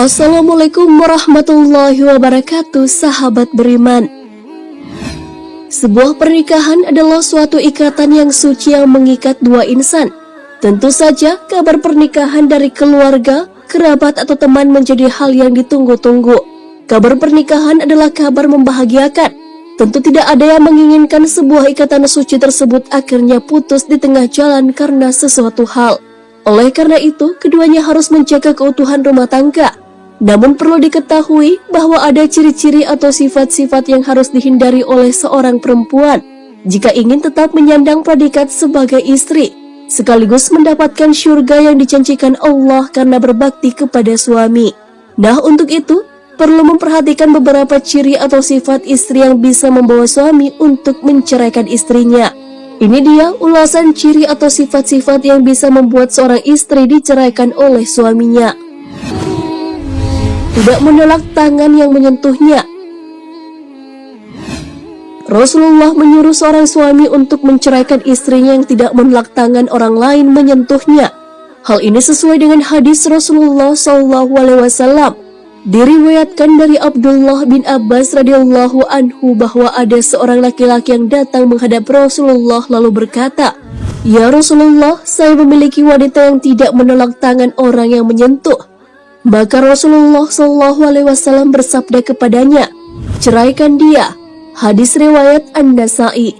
Assalamualaikum warahmatullahi wabarakatuh, sahabat beriman. Sebuah pernikahan adalah suatu ikatan yang suci yang mengikat dua insan. Tentu saja kabar pernikahan dari keluarga, kerabat atau teman menjadi hal yang ditunggu-tunggu. Kabar pernikahan adalah kabar membahagiakan. Tentu tidak ada yang menginginkan sebuah ikatan suci tersebut akhirnya putus di tengah jalan karena sesuatu hal. Oleh karena itu, keduanya harus menjaga keutuhan rumah tangga. Namun perlu diketahui bahwa ada ciri-ciri atau sifat-sifat yang harus dihindari oleh seorang perempuan jika ingin tetap menyandang predikat sebagai istri, sekaligus mendapatkan syurga yang dijanjikan Allah karena berbakti kepada suami. Nah, untuk itu, perlu memperhatikan beberapa ciri atau sifat istri yang bisa membawa suami untuk menceraikan istrinya. Ini dia ulasan ciri atau sifat-sifat yang bisa membuat seorang istri diceraikan oleh suaminya. Tidak menolak tangan yang menyentuhnya. Rasulullah menyuruh seorang suami untuk menceraikan istrinya yang tidak menolak tangan orang lain menyentuhnya. Hal ini sesuai dengan hadis Rasulullah SAW. Diriwayatkan dari Abdullah bin Abbas radhiyallahu anhu bahwa ada seorang laki-laki yang datang menghadap Rasulullah lalu berkata, "Ya Rasulullah, saya memiliki wanita yang tidak menolak tangan orang yang menyentuh." Maka Rasulullah SAW bersabda kepadanya, "Ceraikan dia." Hadis riwayat An-Nasa'i.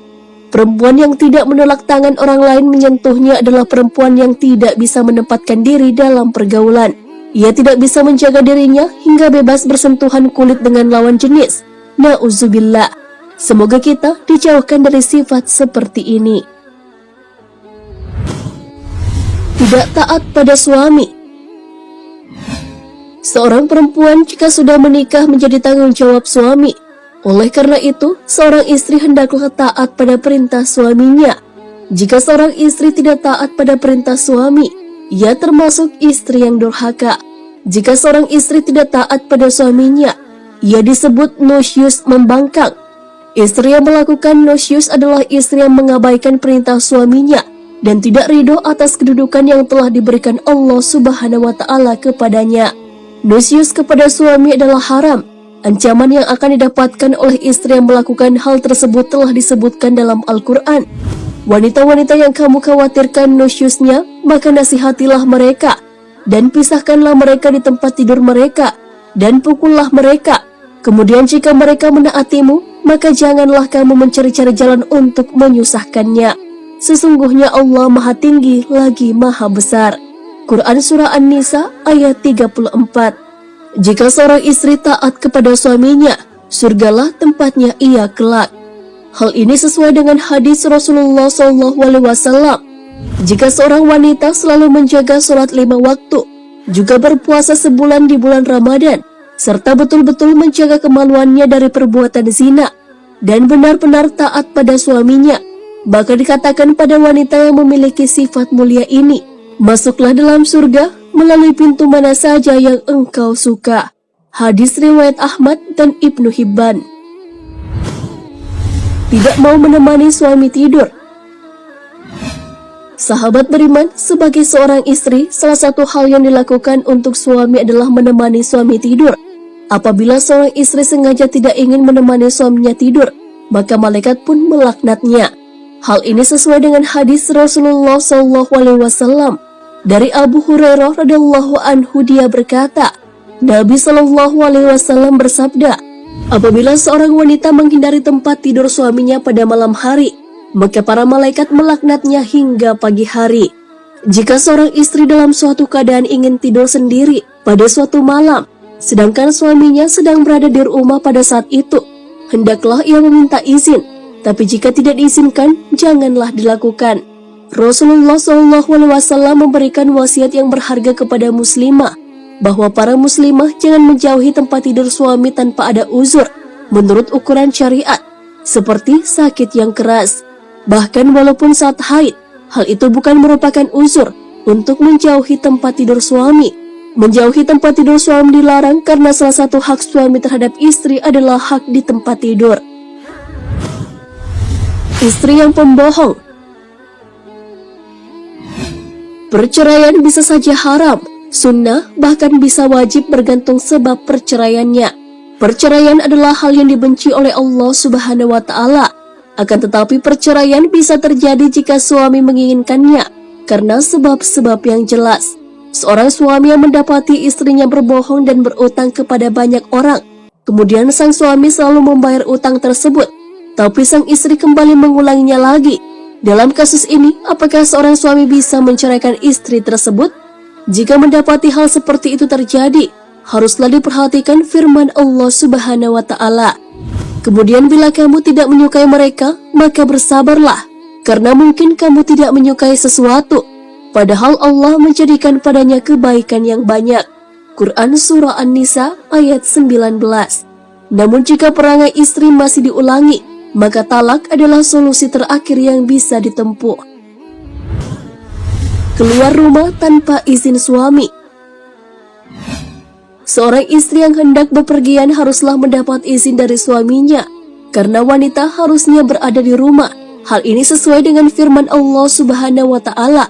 Perempuan yang tidak menolak tangan orang lain menyentuhnya adalah perempuan yang tidak bisa menempatkan diri dalam pergaulan. Ia tidak bisa menjaga dirinya hingga bebas bersentuhan kulit dengan lawan jenis. Na'udzubillah. Semoga kita dijauhkan dari sifat seperti ini. Tidak taat pada suami. Seorang perempuan jika sudah menikah menjadi tanggung jawab suami. Oleh karena itu, seorang istri hendaklah taat pada perintah suaminya. Jika seorang istri tidak taat pada perintah suami, ia termasuk istri yang durhaka. Jika seorang istri tidak taat pada suaminya, ia disebut nusyus, membangkang. Istri yang melakukan nusyus adalah istri yang mengabaikan perintah suaminya dan tidak ridho atas kedudukan yang telah diberikan Allah Subhanahu wa Ta'ala kepadanya. Nusyus kepada suami adalah haram. Ancaman yang akan didapatkan oleh istri yang melakukan hal tersebut telah disebutkan dalam Al-Quran. Wanita-wanita yang kamu khawatirkan nusyusnya, maka nasihatilah mereka, dan pisahkanlah mereka di tempat tidur mereka, dan pukullah mereka. Kemudian jika mereka menaatimu, maka janganlah kamu mencari-cari jalan untuk menyusahkannya. Sesungguhnya Allah Maha Tinggi lagi Maha Besar. Quran Surah An-Nisa ayat 34. Jika seorang istri taat kepada suaminya, surgalah tempatnya ia kelak. Hal ini sesuai dengan hadis Rasulullah SAW. Jika seorang wanita selalu menjaga sholat 5 waktu, juga berpuasa sebulan di bulan Ramadan, serta betul-betul menjaga kemaluannya dari perbuatan zina, dan benar-benar taat pada suaminya, maka dikatakan pada wanita yang memiliki sifat mulia ini, masuklah dalam surga melalui pintu mana saja yang engkau suka. Hadis riwayat Ahmad dan Ibnu Hibban. Tidak mau menemani suami tidur. Sahabat beriman, sebagai seorang istri, salah satu hal yang dilakukan untuk suami adalah menemani suami tidur. Apabila seorang istri sengaja tidak ingin menemani suaminya tidur, maka malaikat pun melaknatnya. Hal ini sesuai dengan hadis Rasulullah SAW. Dari Abu Hurairah radhiyallahu anhu, dia berkata, Nabi SAW bersabda, apabila seorang wanita menghindari tempat tidur suaminya pada malam hari, maka para malaikat melaknatnya hingga pagi hari. Jika seorang istri dalam suatu keadaan ingin tidur sendiri pada suatu malam, sedangkan suaminya sedang berada di rumah pada saat itu, hendaklah ia meminta izin. Tapi jika tidak diizinkan, janganlah dilakukan. Rasulullah SAW memberikan wasiat yang berharga kepada muslimah, bahwa para muslimah jangan menjauhi tempat tidur suami tanpa ada uzur, menurut ukuran syariat, seperti sakit yang keras. Bahkan walaupun saat haid, hal itu bukan merupakan uzur untuk menjauhi tempat tidur suami. Menjauhi tempat tidur suami dilarang karena salah satu hak suami terhadap istri adalah hak di tempat tidur. Istri yang pembohong. Perceraian bisa saja haram, sunnah, bahkan bisa wajib bergantung sebab perceraiannya. Perceraian adalah hal yang dibenci oleh Allah Subhanahu wa Ta'ala. Akan tetapi perceraian bisa terjadi jika suami menginginkannya karena sebab-sebab yang jelas. Seorang suami yang mendapati istrinya berbohong dan berutang kepada banyak orang, kemudian sang suami selalu membayar utang tersebut, tapi sang istri kembali mengulanginya lagi. Dalam kasus ini, apakah seorang suami bisa menceraikan istri tersebut? Jika mendapati hal seperti itu terjadi, haruslah diperhatikan firman Allah Subhanahu wa Ta'ala. Kemudian bila kamu tidak menyukai mereka, maka bersabarlah, karena mungkin kamu tidak menyukai sesuatu, padahal Allah menjadikan padanya kebaikan yang banyak. Quran Surah An-Nisa ayat 19. Namun jika perangai istri masih diulangi, maka talak adalah solusi terakhir yang bisa ditempuh. Keluar rumah tanpa izin suami. Seorang istri yang hendak bepergian haruslah mendapat izin dari suaminya, karena wanita harusnya berada di rumah. Hal ini sesuai dengan firman Allah Subhanahu wa Ta'ala.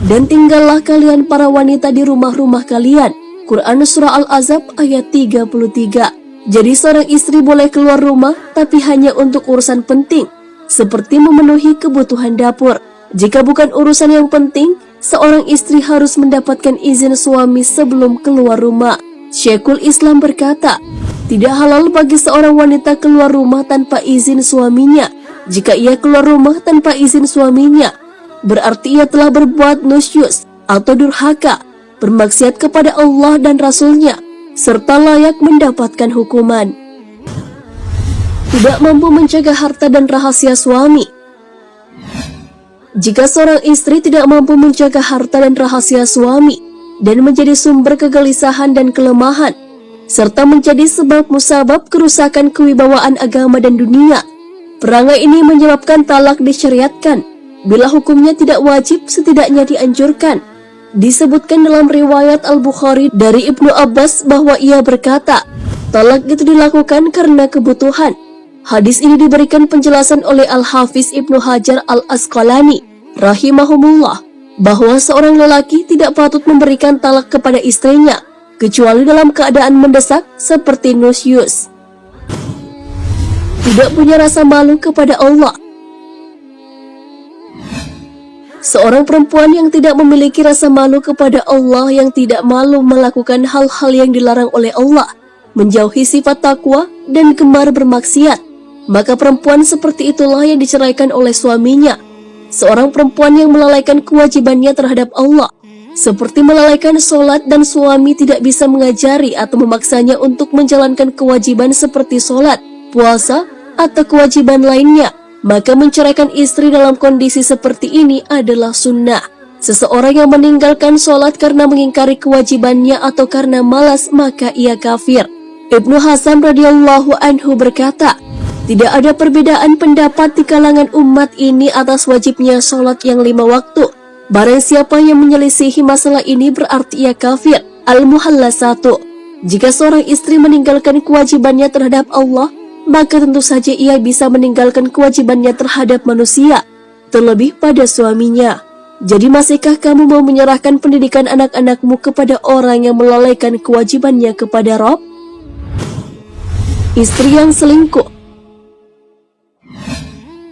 Dan tinggallah kalian para wanita di rumah-rumah kalian. Quran Surah Al-Ahzab ayat 33. Jadi seorang istri boleh keluar rumah, tapi hanya untuk urusan penting, seperti memenuhi kebutuhan dapur. Jika bukan urusan yang penting, seorang istri harus mendapatkan izin suami sebelum keluar rumah. Syekhul Islam berkata, tidak halal bagi seorang wanita keluar rumah tanpa izin suaminya. Jika ia keluar rumah tanpa izin suaminya, berarti ia telah berbuat nusyus atau durhaka, bermaksiat kepada Allah dan Rasul-Nya, serta layak mendapatkan hukuman. Tidak mampu menjaga harta dan rahasia suami. Jika seorang istri tidak mampu menjaga harta dan rahasia suami, dan menjadi sumber kegelisahan dan kelemahan, serta menjadi sebab musabab kerusakan kewibawaan agama dan dunia, perangai ini menyebabkan talak disyariatkan. Bila hukumnya tidak wajib, setidaknya dianjurkan. Disebutkan dalam riwayat Al-Bukhari dari Ibnu Abbas bahwa ia berkata, talak itu dilakukan karena kebutuhan. Hadis ini diberikan penjelasan oleh Al-Hafiz Ibnu Hajar Al-Asqalani rahimahumullah, bahwa seorang lelaki tidak patut memberikan talak kepada istrinya, kecuali dalam keadaan mendesak seperti nusyus. Tidak punya rasa malu kepada Allah. Seorang perempuan yang tidak memiliki rasa malu kepada Allah, yang tidak malu melakukan hal-hal yang dilarang oleh Allah, menjauhi sifat takwa dan gemar bermaksiat, maka perempuan seperti itulah yang diceraikan oleh suaminya. Seorang perempuan yang melalaikan kewajibannya terhadap Allah, seperti melalaikan sholat, dan suami tidak bisa mengajari atau memaksanya untuk menjalankan kewajiban seperti sholat, puasa, atau kewajiban lainnya, maka menceraikan istri dalam kondisi seperti ini adalah sunnah. Seseorang yang meninggalkan sholat karena mengingkari kewajibannya atau karena malas, maka ia kafir. Ibnu Hasan radhiyallahu anhu berkata, tidak ada perbedaan pendapat di kalangan umat ini atas wajibnya sholat yang 5 waktu. Barang siapa yang menyelisihi masalah ini berarti ia kafir. Al-Muhalla 1. Jika seorang istri meninggalkan kewajibannya terhadap Allah, maka tentu saja ia bisa meninggalkan kewajibannya terhadap manusia, terlebih pada suaminya. Jadi masihkah kamu mau menyerahkan pendidikan anak-anakmu kepada orang yang melalaikan kewajibannya kepada Rabb? Istri yang selingkuh.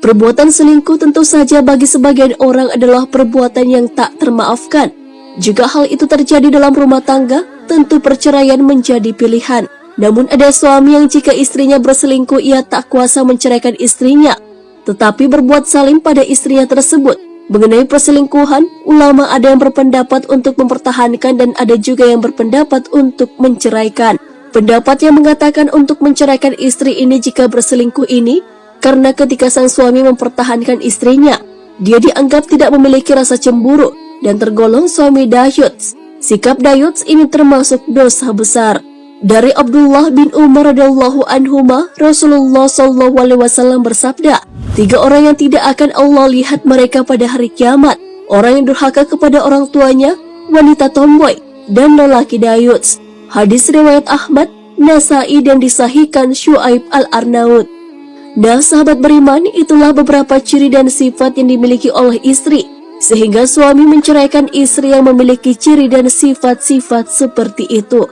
Perbuatan selingkuh tentu saja bagi sebagian orang adalah perbuatan yang tak termaafkan. Jika hal itu terjadi dalam rumah tangga, tentu perceraian menjadi pilihan. Namun ada suami yang jika istrinya berselingkuh, ia tak kuasa menceraikan istrinya, tetapi berbuat zalim pada istrinya tersebut. Mengenai perselingkuhan, ulama ada yang berpendapat untuk mempertahankan dan ada juga yang berpendapat untuk menceraikan. Pendapat yang mengatakan untuk menceraikan istri ini jika berselingkuh ini, karena ketika sang suami mempertahankan istrinya, dia dianggap tidak memiliki rasa cemburu dan tergolong suami dayuts. Sikap dayuts ini termasuk dosa besar. Dari Abdullah bin Umar radhiyallahu anhuma, Rasulullah SAW bersabda, 3 orang yang tidak akan Allah lihat mereka pada hari kiamat: orang yang durhaka kepada orang tuanya, wanita tomboy, dan lelaki dayuts. Hadis riwayat Ahmad, Nasai, dan disahihkan Syuaib Al-Arnaud. Nah, sahabat beriman, itulah beberapa ciri dan sifat yang dimiliki oleh istri sehingga suami menceraikan istri yang memiliki ciri dan sifat-sifat seperti itu.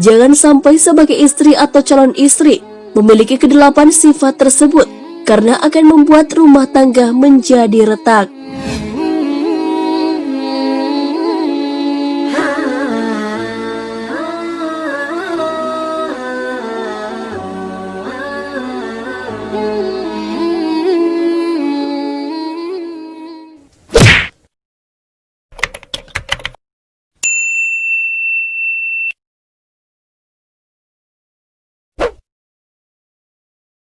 Jangan sampai sebagai istri atau calon istri memiliki kedelapan sifat tersebut, karena akan membuat rumah tangga menjadi retak.